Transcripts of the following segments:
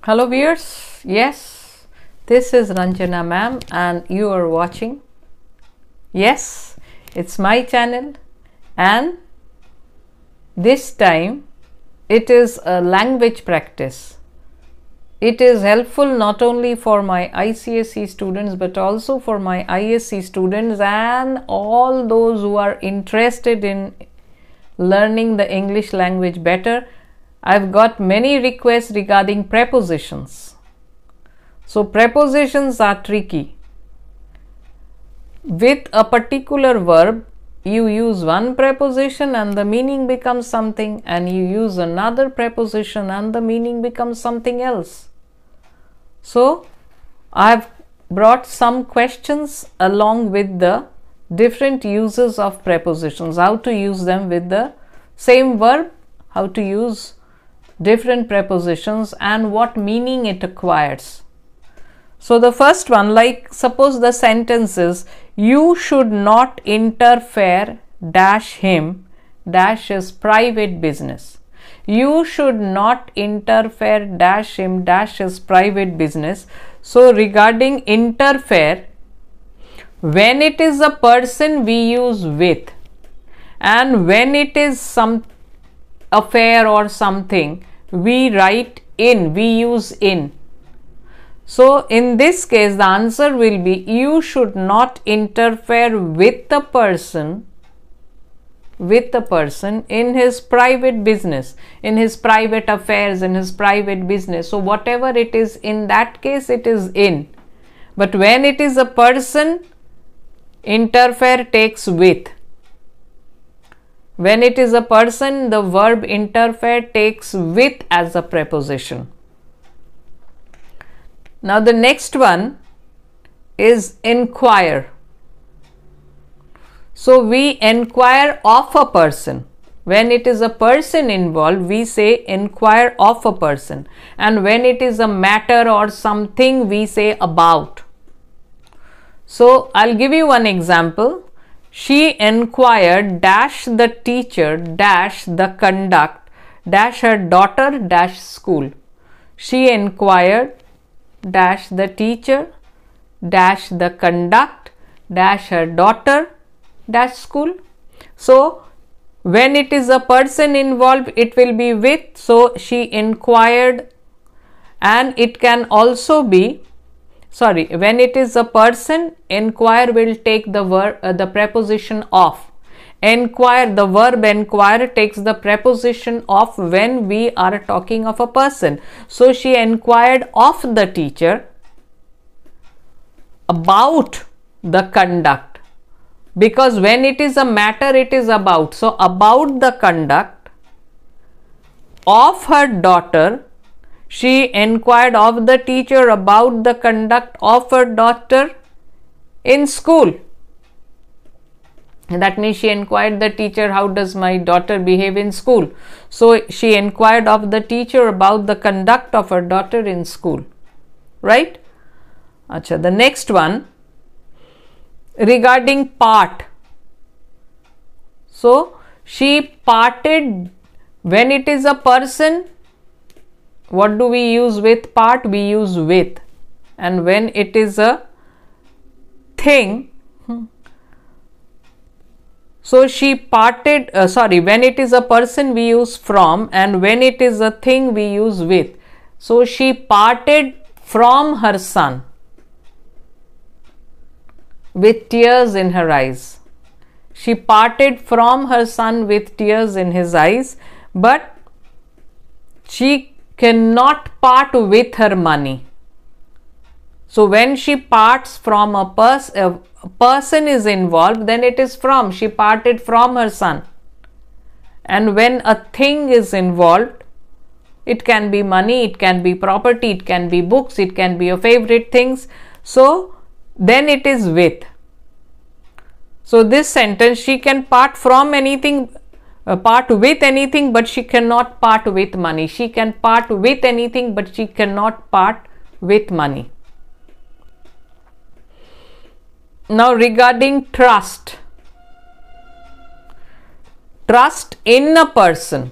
Hello viewers, yes, this is Ranjana ma'am and you are watching. Yes, it's my channel and this time it is a language practice. It is helpful not only for my ICSE students but also for my ISC students and all those who are interested in learning the English language better. I've got many requests regarding prepositions. So prepositions are tricky. With a particular verb, you use one preposition and the meaning becomes something, and you use another preposition and the meaning becomes something else. So I've brought some questions along with the different uses of prepositions, how to use them with the same verb, how to use different prepositions and what meaning it acquires. So the first one, like suppose the sentence is, you should not interfere dash him dash his private business. You should not interfere dash him dash his private business. So regarding interfere, when it is a person we use with, and when it is some affair or something we write in, we use in. So in this case the answer will be, you should not interfere with the person in his private business, in his private affairs, in his private business. So whatever it is, in that case it is in. But when it is a person, interfere takes with. When it is a person, the verb interfere takes with as a preposition. Now the next one is inquire. So we inquire of a person. When it is a person involved, we say inquire of a person. And when it is a matter or something, we say about. So I'll give you one example. She inquired dash the teacher dash the conduct dash her daughter dash school. She inquired dash the teacher dash the conduct dash her daughter dash school. So when it is a person involved, it will be with. So she inquired, and it can also be, sorry, when it is a person, inquire will take the verb, the preposition of. Inquire, the verb inquire takes the preposition of when we are talking of a person. So she inquired of the teacher about the conduct, because when it is a matter it is about. So about the conduct of her daughter. She inquired of the teacher about the conduct of her daughter in school. That means she inquired the teacher, how does my daughter behave in school? So she inquired of the teacher about the conduct of her daughter in school. Right? Acha, the next one regarding part. So she parted. When it is a person, what do we use with part? We use with. And when it is a thing, so she parted, when it is a person we use from, and when it is a thing we use with. So she parted from her son with tears in her eyes. She parted from her son with tears in his eyes, but she cannot part with her money. So when she parts from a person is involved, then it is from. She parted from her son. And when a thing is involved, it can be money, it can be property, it can be books, it can be your favorite things. So then it is with. So this sentence, she can part from anything, part with anything, but she cannot part with money. She can part with anything, but she cannot part with money. Now regarding trust. Trust in a person.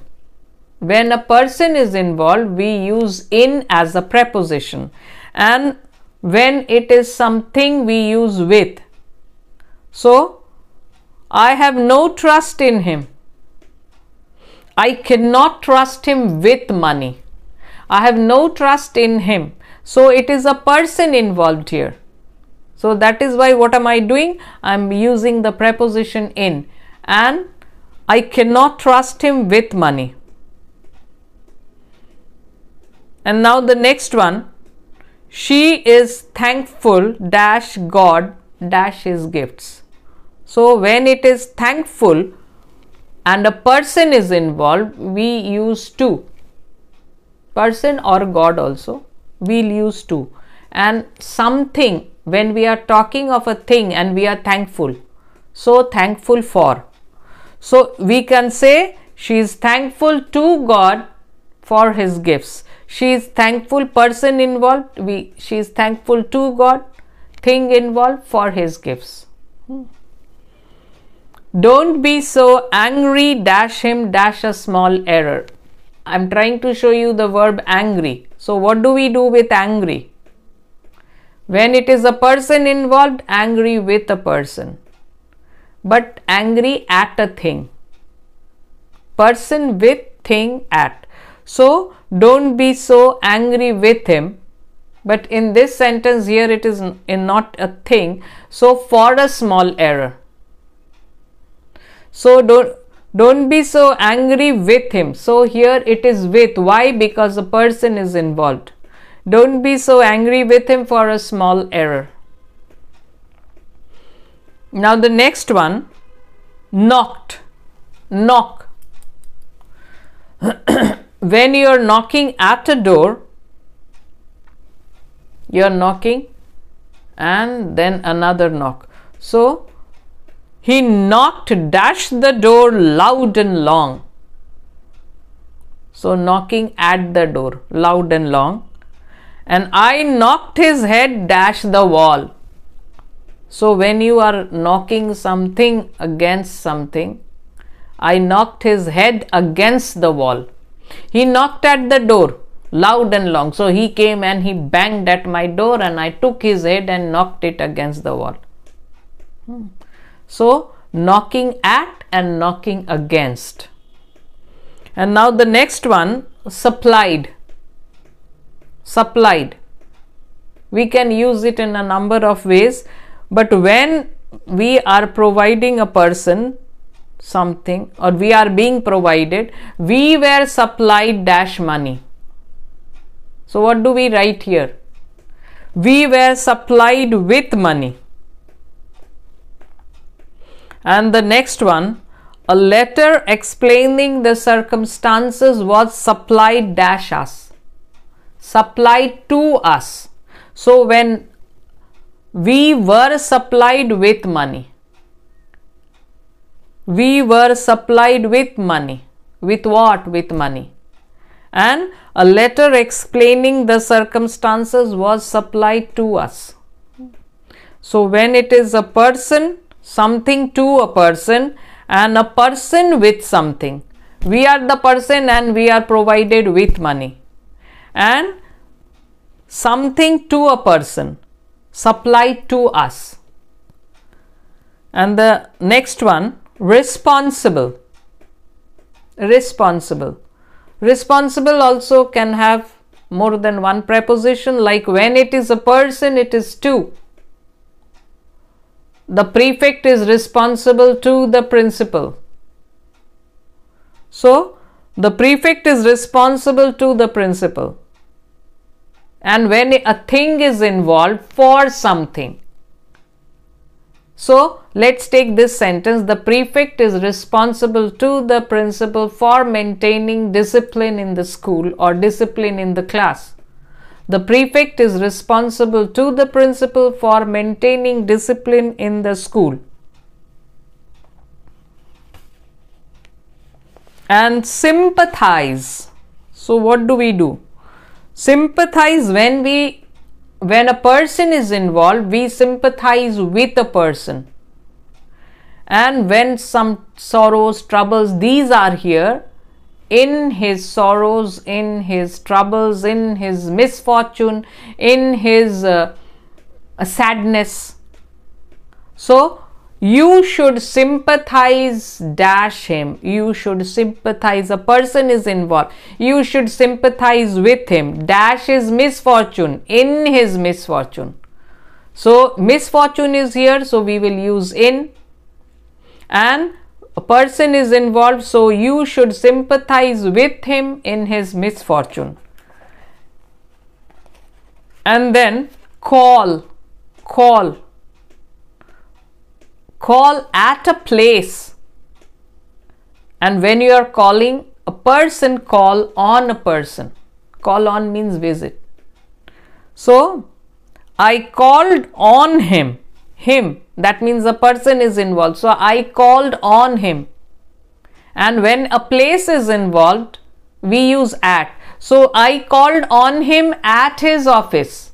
when a person is involved, we use in as a preposition, and when it is something, we use with. So, I have no trust in him. I cannot trust him with money. I have no trust in him. So, it is a person involved here. So, that is why what am I doing? I am using the preposition in, and I cannot trust him with money. And now the next one, she is thankful dash God dash his gifts. So, when it is thankful and a person is involved, we use to. Person or God also, we'll use to. And something, when we are talking of a thing and we are thankful, so thankful for. So, we can say she is thankful to God for his gifts. She is thankful, person involved, she is thankful to God, thing involved, for his gifts. Don't be so angry dash him dash a small error. I am trying to show you the verb angry. So, what do we do with angry? When it is a person involved, angry with a person, but angry at a thing. Person with, thing at. So, don't be so angry with him, but in this sentence here it is not a thing, so for a small error. So, don't be so angry with him. So, here it is with. Why? Because a person is involved. Don't be so angry with him for a small error. Now, the next one, knocked, knock. When you are knocking at a door, you are knocking and then another knock. So, he knocked dash the door loud and long. So, knocking at the door loud and long. And I knocked his head dash the wall. So, when you are knocking something against something, I knocked his head against the wall. He knocked at the door loud and long. So, he came and he banged at my door and I took his head and knocked it against the wall. So, knocking at and knocking against. And now the next one, supplied. Supplied. We can use it in a number of ways, but when we are providing a person something or we are being provided, we were supplied dash money. So, what do we write here? We were supplied with money. And the next one, a letter explaining the circumstances was supplied dash us. Supplied to us. So, when we were supplied with money, we were supplied with money. With what? With money. And a letter explaining the circumstances was supplied to us. So, when it is a person, something to a person, and a person with something, we are the person and we are provided with money. And something to a person, supplied to us. And the next one, responsible. Responsible. Responsible also can have more than one preposition, like when it is a person, it is to. The prefect is responsible to the principal. So, the prefect is responsible to the principal. And when a thing is involved, for something. So, let's take this sentence. The prefect is responsible to the principal for maintaining discipline in the school or discipline in the class. The prefect is responsible to the principal for maintaining discipline in the school. And sympathize. So, what do we do? Sympathize when a person is involved, we sympathize with a person. And when some sorrows, troubles, these are here, in his sorrows, in his troubles, in his misfortune, in his sadness. So you should sympathize dash him. You should sympathize. A person is involved. You should sympathize with him. Dash his misfortune, in his misfortune. So misfortune is here, so we will use in. And a person is involved, so you should sympathize with him in his misfortune. And then call at a place. And when you are calling a person, call on a person. Call on means visit. So I called on him. That means a person is involved. So I called on him. And when a place is involved, we use at. So I called on him at his office.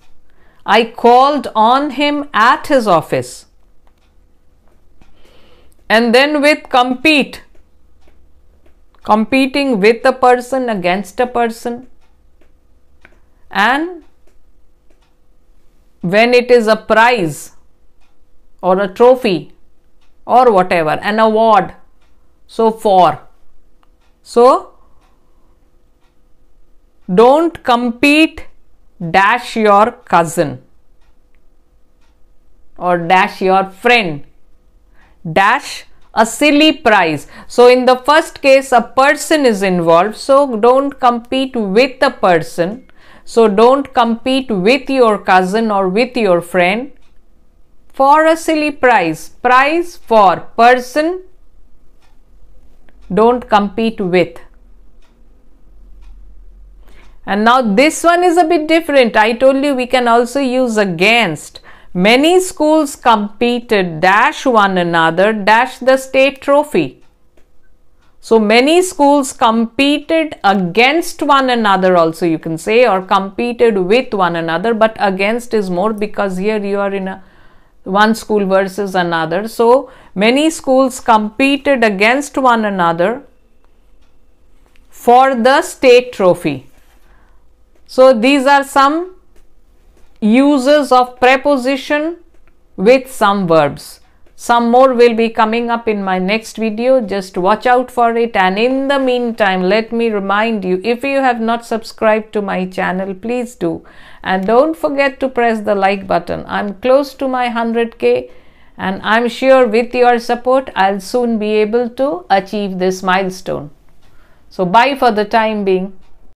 I called on him at his office. And then with compete. Competing with a person, against a person. And when it is a prize or a trophy or whatever, an award. So for. So don't compete dash your cousin or dash your friend. Dash a silly prize. So in the first case a person is involved, so don't compete with a person. So don't compete with your cousin or with your friend for a silly prize. Prize for, person don't compete with. And now this one is a bit different. I told you we can also use against. Many schools competed dash one another dash the state trophy. So many schools competed against one another also, you can say, or competed with one another, but against is more because here you are in a one school versus another. So many schools competed against one another for the state trophy. So these are some uses of preposition with some verbs. Some more will be coming up in my next video. Just watch out for it. And in the meantime, let me remind you, if you have not subscribed to my channel, please do. And don't forget to press the like button. I'm close to my 100K and I'm sure with your support, I'll soon be able to achieve this milestone. So bye for the time being.